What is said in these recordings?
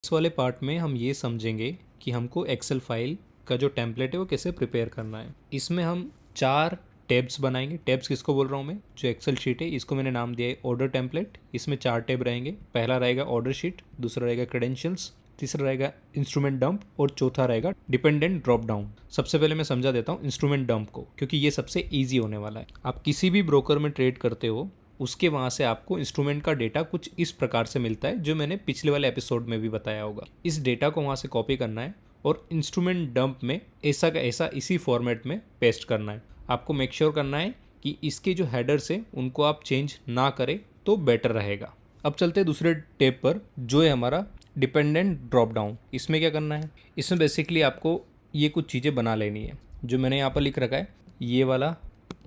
इस वाले पार्ट में हम ये समझेंगे कि हमको एक्सेल फाइल का जो टेम्पलेट है वो कैसे प्रिपेयर करना है। इसमें हम 4 टैब्स बनाएंगे। टैब्स किसको बोल रहा हूँ मैं, जो एक्सेल शीट है इसको मैंने नाम दिया है ऑर्डर टेम्पलेट। इसमें 4 टैब रहेंगे। पहला रहेगा ऑर्डर शीट, दूसरा रहेगा क्रेडेंशियल्स, तीसरा रहेगा इंस्ट्रूमेंट डंप और चौथा रहेगा डिपेंडेंट ड्रॉप डाउन। सबसे पहले मैं समझा देता हूँ इंस्ट्रूमेंट डंप को, क्योंकि ये सबसे ईजी होने वाला है। आप किसी भी ब्रोकर में ट्रेड करते हो, उसके वहाँ से आपको इंस्ट्रूमेंट का डेटा कुछ इस प्रकार से मिलता है, जो मैंने पिछले वाले एपिसोड में भी बताया होगा। इस डेटा को वहाँ से कॉपी करना है और इंस्ट्रूमेंट डंप में ऐसा का ऐसा इसी फॉर्मेट में पेस्ट करना है। आपको मेक श्योर करना है कि इसके जो हेडर्स है उनको आप चेंज ना करें तो बेटर रहेगा। अब चलते हैं दूसरे टेब पर, जो है हमारा डिपेंडेंट ड्रॉप डाउन। इसमें क्या करना है, इसमें बेसिकली आपको ये कुछ चीज़ें बना लेनी है जो मैंने यहाँ पर लिख रखा है। ये वाला,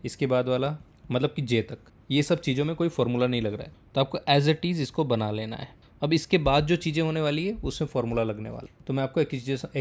इसके बाद वाला, मतलब कि जे तक, ये सब चीज़ों में कोई फॉर्मूला नहीं लग रहा है, तो आपको एज इट इज़ इसको बना लेना है। अब इसके बाद जो चीज़ें होने वाली है उसमें फॉर्मूला लगने वाला है, तो मैं आपको एक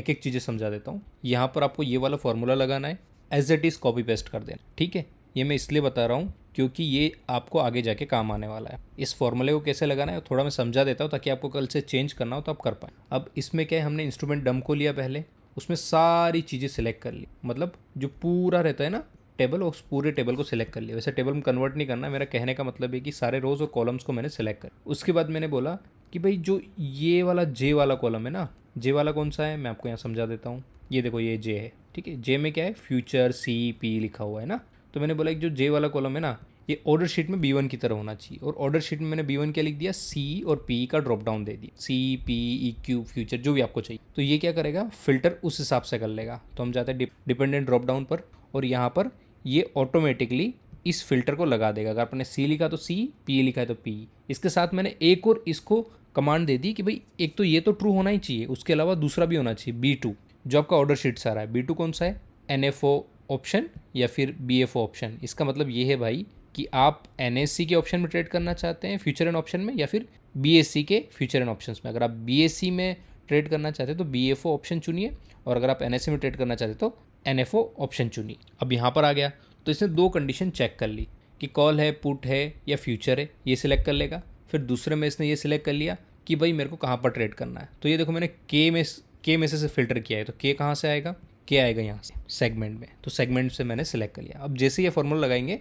एक चीज़ें समझा देता हूँ। यहाँ पर आपको ये वाला फॉर्मूला लगाना है, as it is copy paste कर देना, ठीक है। ये मैं इसलिए बता रहा हूँ क्योंकि ये आपको आगे जाके काम आने वाला है। इस फॉर्मूले को कैसे लगाना है थोड़ा मैं समझा देता हूँ, ताकि आपको कल से चेंज करना हो तो आप कर पाएँ। अब इसमें क्या है, हमने इंस्ट्रूमेंट डंप को लिया पहले, उसमें सारी चीज़ें सिलेक्ट कर ली, मतलब जो पूरा रहता है ना टेबल, उस पूरे टेबल को सिलेक्ट कर लिया। वैसे टेबल में कन्वर्ट नहीं करना, मेरा कहने का मतलब है कि सारे रोज और कॉलम्स को मैंने सिलेक्ट कर। उसके बाद मैंने बोला कि भाई जो ये वाला जे वाला कॉलम है ना, जे वाला कौन सा है मैं आपको यहाँ समझा देता हूँ। ये देखो ये जे है, ठीक है। जे में क्या है, फ्यूचर सी पी लिखा हुआ है ना। तो मैंने बोला कि जो जे वाला कॉलम है ना, ये ऑर्डर शीट में B1 की तरह होना चाहिए। और ऑर्डर शीट में मैंने B1 क्या लिख दिया, सी और पी का ड्रॉप डाउन दे दिया, C P E Q future जो भी आपको चाहिए। तो ये क्या करेगा, फिल्टर उस हिसाब से कर लेगा। तो हम जाते हैं डिपेंडेंट ड्रॉप डाउन पर, और यहाँ पर ये ऑटोमेटिकली इस फिल्टर को लगा देगा। अगर आपने सी लिखा तो सी, पी लिखा है तो पी। इसके साथ मैंने एक और इसको कमांड दे दी कि भाई एक तो ये तो ट्रू होना ही चाहिए, उसके अलावा दूसरा भी होना चाहिए B2, जो आपका ऑर्डर शीट से आ रहा है। B2 कौन सा है, NFO ऑप्शन या फिर BFO ऑप्शन। इसका मतलब ये है भाई कि आप NSC के ऑप्शन में ट्रेड करना चाहते हैं फ्यूचर एंड ऑप्शन में, या फिर BSC के फ्यूचर एंड ऑप्शन में। अगर आप BSC में ट्रेड करना चाहते हैं तो BFO ऑप्शन चुनिए, और अगर आप NSC में ट्रेड करना चाहते हैं तो NFO ऑप्शन चुनिए। अब यहाँ पर आ गया तो इसने 2 कंडीशन चेक कर ली कि कॉल है, पुट है या फ्यूचर है, ये सिलेक्ट कर लेगा। फिर दूसरे में इसने ये सिलेक्ट कर लिया कि भाई मेरे को कहाँ पर ट्रेड करना है। तो ये देखो मैंने के में से फिल्टर किया है, तो के कहाँ से आएगा, के आएगा यहाँ से सेगमेंट में, तो सेगमेंट से मैंने सेलेक्ट कर लिया। अब जैसे ये फॉर्मूला लगाएंगे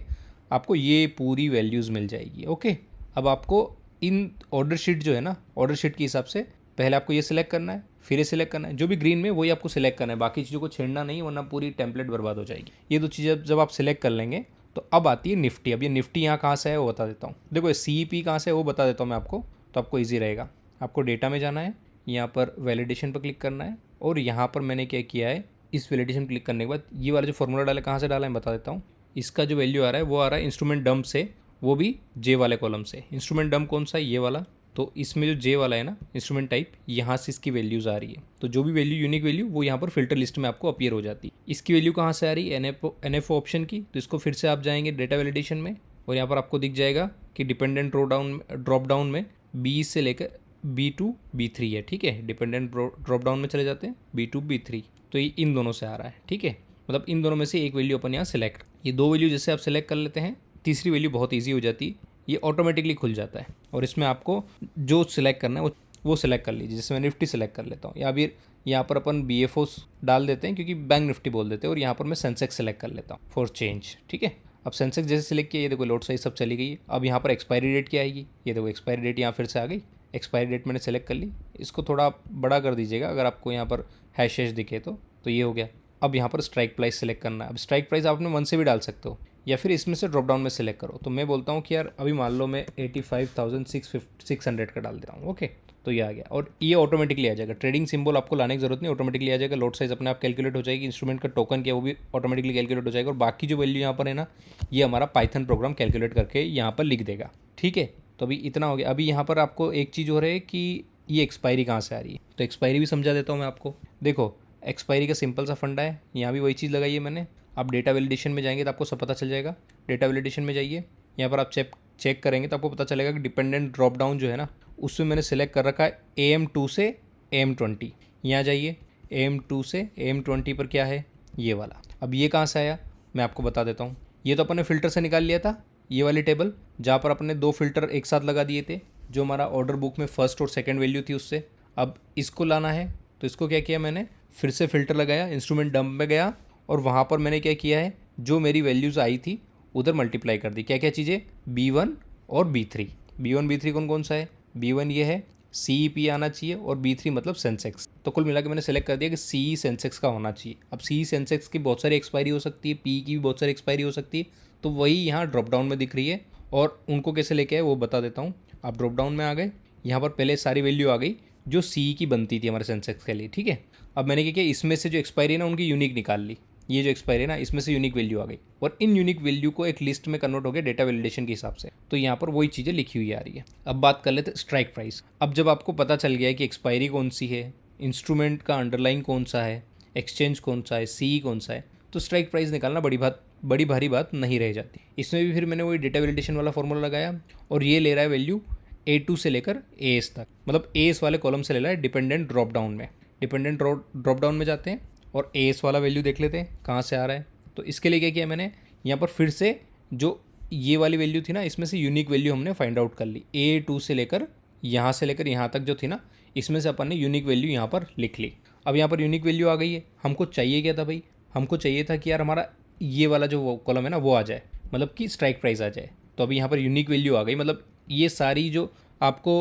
आपको ये पूरी वैल्यूज़ मिल जाएगी। ओके, अब आपको इन ऑर्डर शीट जो है ना, ऑर्डर शीट के हिसाब से पहले आपको ये सिलेक्ट करना है, फिर ये सिलेक्ट करना है, जो भी ग्रीन में वही आपको सिलेक्ट करना है, बाकी चीज़ों को छेड़ना नहीं, वरना पूरी टेम्पलेट बर्बाद हो जाएगी। ये 2 चीज़ें जब आप सिलेक्ट कर लेंगे तो अब आती है निफ्टी। अब ये निफ्टी यहाँ कहाँ से है वो बता देता हूँ। देखो CP कहाँ से है वो बता देता हूँ मैं आपको, तो आपको ईजी रहेगा। आपको डेटा में जाना है, यहाँ पर वैलिडेशन पर क्लिक करना है, और यहाँ पर मैंने क्या किया है, इस वैलिडेशन क्लिक करने के बाद ये वाला जो फॉर्मूला डाला कहाँ से डाला है बता देता हूँ। इसका जो वैल्यू आ रहा है वो आ रहा है इंस्ट्रूमेंट डंप से, वो भी जे वाले कॉलम से। इंस्ट्रूमेंट डंप कौन सा है, ये वाला। तो इसमें जो जे वाला है ना इंस्ट्रूमेंट टाइप, यहाँ से इसकी वैल्यूज़ आ रही है। तो जो भी वैल्यू यूनिक वैल्यू वो यहाँ पर फिल्टर लिस्ट में आपको अपीयर हो जाती है। इसकी वैल्यू कहाँ से आ रही है, NFO ऑप्शन की। तो इसको फिर से आप जाएंगे डेटा वैलिडेशन में, और यहाँ पर आपको दिख जाएगा कि डिपेंडेंट ड्रॉप डाउन में B से लेकर B2 B3 है, ठीक है। डिपेंडेंट ड्रॉप डाउन में चले जाते हैं B2 B3, तो ये इन दोनों से आ रहा है, ठीक है। मतलब इन दोनों में से एक वैल्यू अपन यहाँ सेलेक्ट, ये 2 वैल्यू जैसे आप सेलेक्ट कर लेते हैं, तीसरी वैल्यू बहुत ईजी हो जाती है, ये ऑटोमेटिकली खुल जाता है। और इसमें आपको जो सिलेक्ट करना है वो सिलेक्ट कर लीजिए। जैसे मैं निफ्टी सेलेक्ट कर लेता हूँ, या फिर यहाँ पर अपन BFO डाल देते हैं क्योंकि बैंक निफ्टी बोल देते हैं, और यहाँ पर मैं सेंसेक्स सेलेक्ट कर लेता हूँ फॉर चेंज, ठीक है। अब सेंसेक्स जैसे सिलेक्ट किया, ये देखो लोड साइज सब चली गई। अब यहाँ पर एक्सपायरी डेट क्या आएगी, ये देखो एक्सपायरी डेट यहाँ फिर से आ गई। एक्सपायरी डेट मैंने सेलेक्ट कर ली, इसको थोड़ा बड़ा कर दीजिएगा अगर आपको यहाँ पर हैश दिखे तो ये हो गया। अब यहाँ पर स्ट्राइक प्राइस सेलेक्ट करना है। अब स्ट्राइक प्राइस आपने 1 से भी डाल सकते हो, या फिर इसमें से ड्रॉप डाउन में सेलेक्ट करो। तो मैं बोलता हूँ कि यार अभी मान लो मैं 85,600 का डाल दे रहा हूँ। ओके, तो ये आ गया, और ये ऑटोमेटिकली आ जाएगा। ट्रेडिंग सिंबल आपको लाने की जरूरत नहीं, ऑटोमेटिकली आ जाएगा। लोड साइज अपने आप कैलकुलेट हो जाएगी, इंस्ट्रूमेंट का टोकन क्या वो भी ऑटोमेटिकली कैलकुलेट हो जाएगा, और बाकी जो वैल्यू यहाँ पर है ना, ये हमारा पाइथन प्रोग्राम कैलकुलेट करके यहाँ पर लिख देगा, ठीक है। तो अभी इतना हो गया। अभी यहाँ पर आपको एक चीज़ हो रही है कि ये एक्सपायरी कहाँ से आ रही है, तो एक्सपायरी भी समझा देता हूँ मैं आपको। देखो एक्सपायरी का सिंपल सा फंडा है, यहाँ भी वही चीज़ लगाई है मैंने। आप डेटा वैलिडेशन में जाएंगे तो आपको सब पता चल जाएगा। डेटा वैलिडेशन में जाइए, यहाँ पर आप चेक करेंगे तो आपको पता चलेगा कि डिपेंडेंट ड्रॉप डाउन जो है ना, उसमें मैंने सेलेक्ट कर रखा है AM2 से AM20। यहाँ जाइए, AM2 से AM20 पर क्या है, ये वाला। अब ये कहाँ से आया मैं आपको बता देता हूँ। ये तो अपन ने फिल्टर से निकाल लिया था, ये वाली टेबल जहाँ पर अपने 2 फिल्टर एक साथ लगा दिए थे, जो हमारा ऑर्डर बुक में फर्स्ट और सेकंड वैल्यू थी उससे। अब इसको लाना है तो इसको क्या किया मैंने, फिर से फ़िल्टर लगाया, इंस्ट्रूमेंट डंप में गया और वहाँ पर मैंने क्या किया है, जो मेरी वैल्यूज़ आई थी उधर मल्टीप्लाई कर दी। क्या क्या चीज़ें, B1 और B3। B1 B3 कौन कौन सा है, B1 ये है, CEP आना चाहिए और B3 मतलब सेंसेक्स। तो कुल मिला के मैंने सेलेक्ट कर दिया कि CE सेंसेक्स का होना चाहिए। अब CE सेंसेक्स की बहुत सारी एक्सपायरी हो सकती है, PE की भी बहुत सारी एक्सपायरी हो सकती है, तो वही यहाँ ड्रॉप डाउन में दिख रही है। और उनको कैसे लेके आए वो बता देता हूँ। आप ड्रॉप डाउन में आ गए, यहाँ पर पहले सारी वैल्यू आ गई जो CE की बनती थी हमारे सेंसेक्स के लिए, ठीक है। अब मैंने क्या किया, इसमें से जो एक्सपायरी है ना उनकी यूनिक निकाल ली। ये जो एक्सपायरी है ना इसमें से यूनिक वैल्यू आ गई और इन यूनिक वैल्यू को एक लिस्ट में कन्वर्ट हो गया डेटा वैलिडेशन के हिसाब से। तो यहाँ पर वही चीज़ें लिखी हुई आ रही है। अब बात कर लेते स्ट्राइक प्राइस। अब जब आपको पता चल गया है कि एक्सपायरी कौन सी है, इंस्ट्रूमेंट का अंडरलाइन कौन सा है, एक्सचेंज कौन सा है, CE कौन सा है, तो स्ट्राइक प्राइस निकालना बड़ी भारी बात नहीं रह जाती। इसमें भी फिर मैंने वही डेटा वैलिडेशन वाला फॉर्मूला लगाया और ये ले रहा है वैल्यू A2 से लेकर AS तक, मतलब AS वाले कॉलम से ले रहा है डिपेंडेंट ड्रॉप डाउन में। डिपेंडेंट ड्रॉप डाउन में जाते हैं और AS वाला वैल्यू देख लेते हैं कहाँ से आ रहा है। तो इसके लिए क्या किया मैंने, यहाँ पर फिर से जो ये वाली वैल्यू थी ना इसमें से यूनिक वैल्यू हमने फाइंड आउट कर ली। A2 से लेकर यहाँ तक जो थी ना इसमें से अपन ने यूनिक वैल्यू यहाँ पर लिख ली। अब यहाँ पर यूनिक वैल्यू आ गई है। हमको चाहिए क्या था भाई, हमको चाहिए था कि यार हमारा ये वाला जो कॉलम है ना वो आ जाए, मतलब कि स्ट्राइक प्राइस आ जाए। तो अभी यहाँ पर यूनिक वैल्यू आ गई, मतलब ये सारी जो आपको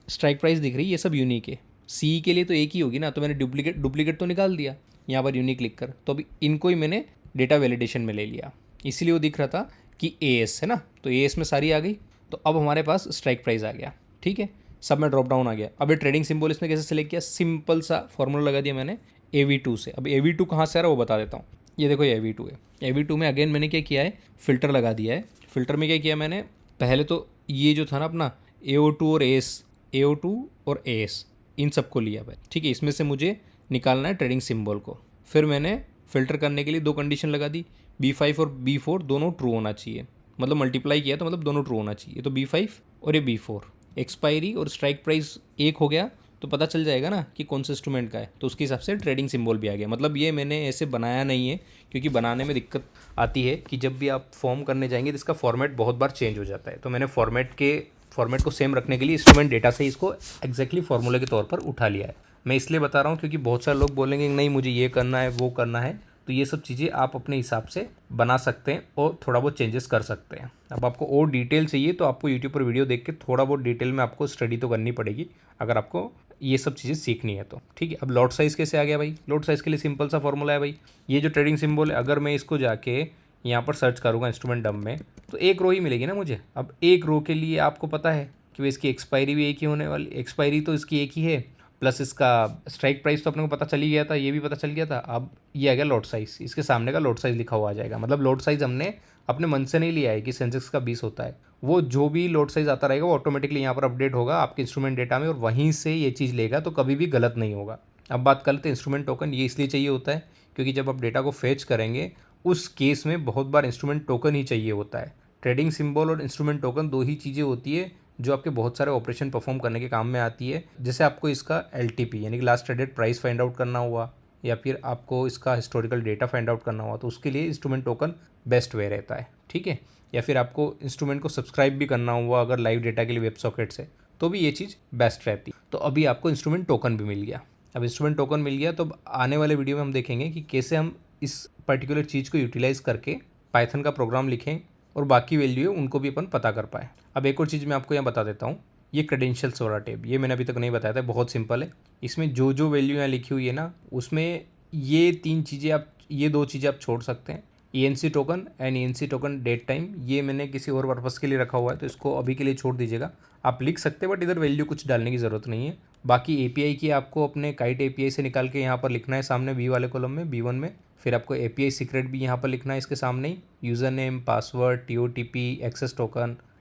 स्ट्राइक प्राइस दिख रही है ये सब यूनिक है। CE के लिए तो एक ही होगी ना, तो मैंने डुप्लीकेट तो निकाल दिया यहाँ पर यूनिक लिख कर। तो अभी इनको ही मैंने डेटा वैलिडेशन में ले लिया, इसीलिए वो दिख रहा था कि AS है ना, तो AS में सारी आ गई। तो अब हमारे पास स्ट्राइक प्राइस आ गया, ठीक है, सब में ड्रॉप डाउन आ गया। अब ये ट्रेडिंग सिंबल इसमें कैसे सेलेक्ट किया, सिंपल सा फॉर्मूला लगा दिया मैंने AV2 से। अब AV2 कहाँ से आ रहा है वो बता देता हूँ। ये देखो ये AV2 है। AV2 में अगेन मैंने क्या किया है, फ़िल्टर लगा दिया है। फ़िल्टर में क्या किया मैंने, पहले तो ये जो था ना अपना AO2 और AS इन सबको लिया भाई, ठीक है। इसमें से मुझे निकालना है ट्रेडिंग सिंबल को। फिर मैंने फ़िल्टर करने के लिए दो कंडीशन लगा दी, B5 और B4 दोनों ट्रू होना चाहिए, मतलब मल्टीप्लाई किया तो मतलब दोनों ट्रू होना चाहिए। तो B5 और ये B4, एक्सपायरी और स्ट्राइक प्राइस एक हो गया तो पता चल जाएगा ना कि कौन सा इंस्ट्रूमेंट का है, तो उसके हिसाब से ट्रेडिंग सिंबल भी आ गया। मतलब ये मैंने ऐसे बनाया नहीं है, क्योंकि बनाने में दिक्कत आती है कि जब भी आप फॉर्म करने जाएंगे तो इसका फॉर्मेट बहुत बार चेंज हो जाता है। तो मैंने फॉर्मेट को सेम रखने के लिए इंस्ट्रूमेंट डेटा से इसको एग्जैक्टली फार्मूले के तौर पर उठा लिया है। मैं इसलिए बता रहा हूँ क्योंकि बहुत सारे लोग बोलेंगे नहीं मुझे ये करना है वो करना है, तो ये सब चीज़ें आप अपने हिसाब से बना सकते हैं और थोड़ा बहुत चेंजेस कर सकते हैं। अब आपको और डिटेल चाहिए तो आपको यूट्यूब पर वीडियो देख के थोड़ा बहुत डिटेल में आपको स्टडी तो करनी पड़ेगी, अगर आपको ये सब चीज़ें सीखनी है तो, ठीक है। अब लॉट साइज़ कैसे आ गया भाई, लॉट साइज़ के लिए सिंपल सा फॉर्मूला है भाई, ये जो ट्रेडिंग सिंबल है अगर मैं इसको जाके यहाँ पर सर्च करूँगा इंस्ट्रूमेंट डंप में तो एक रो ही मिलेगी ना मुझे। अब एक रो के लिए आपको पता है कि भाई इसकी एक्सपायरी भी एक ही होने वाली, एक्सपायरी तो इसकी एक ही है, प्लस इसका स्ट्राइक प्राइस तो अपने को पता चल ही गया था, ये भी पता चल गया था। अब ये आ गया लॉट साइज़, इसके सामने का लॉट साइज़ लिखा हुआ आ जाएगा। मतलब लॉट साइज़ हमने अपने मन से नहीं लिया है कि सेंसेक्स का 20 होता है, वो जो भी लॉट साइज़ आता रहेगा वो ऑटोमेटिकली यहाँ पर अपडेट होगा आपके इंस्ट्रूमेंट डेटा में और वहीं से ये चीज़ लेगा, तो कभी भी गलत नहीं होगा। अब बात कर लेते हैं इंस्ट्रूमेंट टोकन। ये इसलिए चाहिए होता है क्योंकि जब आप डेटा को फेच करेंगे उस केस में बहुत बार इंस्ट्रूमेंट टोकन ही चाहिए होता है। ट्रेडिंग सिंबल और इंस्ट्रूमेंट टोकन दो ही चीज़ें होती है जो आपके बहुत सारे ऑपरेशन परफॉर्म करने के काम में आती है। जैसे आपको इसका LTP यानी कि last traded price find out करना हुआ, या फिर आपको इसका हिस्टोरिकल डेटा फाइंड आउट करना हुआ, तो उसके लिए इंस्ट्रूमेंट टोकन बेस्ट वे रहता है, ठीक है। या फिर आपको इंस्ट्रूमेंट को सब्सक्राइब भी करना हुआ अगर लाइव डेटा के लिए वेब सॉकेट से, तो भी ये चीज़ बेस्ट रहती। तो अभी आपको इंस्ट्रूमेंट टोकन भी मिल गया। अब इंस्ट्रूमेंट टोकन मिल गया तो आने वाले वीडियो में हम देखेंगे कि कैसे हम इस पर्टिकुलर चीज़ को यूटिलाइज़ करके पाइथन का प्रोग्राम लिखें और बाकी वैल्यू है उनको भी अपन पता कर पाएँ। अब एक और चीज़ मैं आपको यहाँ बता देता हूँ, ये क्रेडेंशियल्स वाला टेब, ये मैंने अभी तक नहीं बताया था, बहुत सिंपल है। इसमें जो जो वैल्यू यहाँ लिखी हुई है ना उसमें ये दो चीज़ें आप छोड़ सकते हैं, ENC token and ENC token date time. ये मैंने किसी और पर्पज़ के लिए रखा हुआ है तो इसको अभी के लिए छोड़ दीजिएगा। आप लिख सकते हैं बट इधर वैल्यू कुछ डालने की ज़रूरत नहीं है। बाकी API की आपको अपने काइट API से निकाल के यहाँ पर लिखना है सामने B वाले कॉलम में, B1 में। फिर आपको API सीक्रेट भी यहाँ पर लिखना है इसके सामने ही, user name, password, TOTP,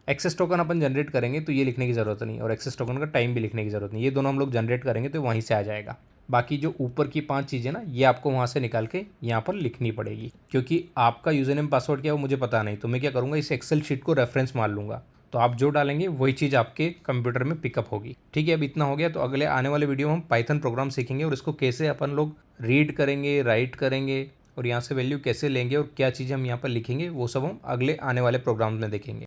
access token अपन जनरेट करेंगे तो ये लिखने की ज़रूरत नहीं, और एक्सेस टोकन का टाइम भी लिखने की ज़रूरत नहीं, ये दोनों हम लोग जनरेट करेंगे तो वहीं से आ जाएगा। बाकी जो ऊपर की 5 चीज़ें ना ये आपको वहाँ से निकाल के यहाँ पर लिखनी पड़ेगी, क्योंकि आपका यूज़र नेम पासवर्ड क्या है वो मुझे पता नहीं, तो मैं क्या करूँगा इस एक्सेल शीट को रेफरेंस मान लूँगा, तो आप जो डालेंगे वही चीज़ आपके कंप्यूटर में पिकअप होगी, ठीक है। अब इतना हो गया, तो अगले आने वाले वीडियो में हम पाइथन प्रोग्राम सीखेंगे और इसको कैसे अपन लोग रीड करेंगे, राइट करेंगे और यहाँ से वैल्यू कैसे लेंगे और क्या चीज़ें हम यहाँ पर लिखेंगे, वो सब हम अगले आने वाले प्रोग्राम में देखेंगे।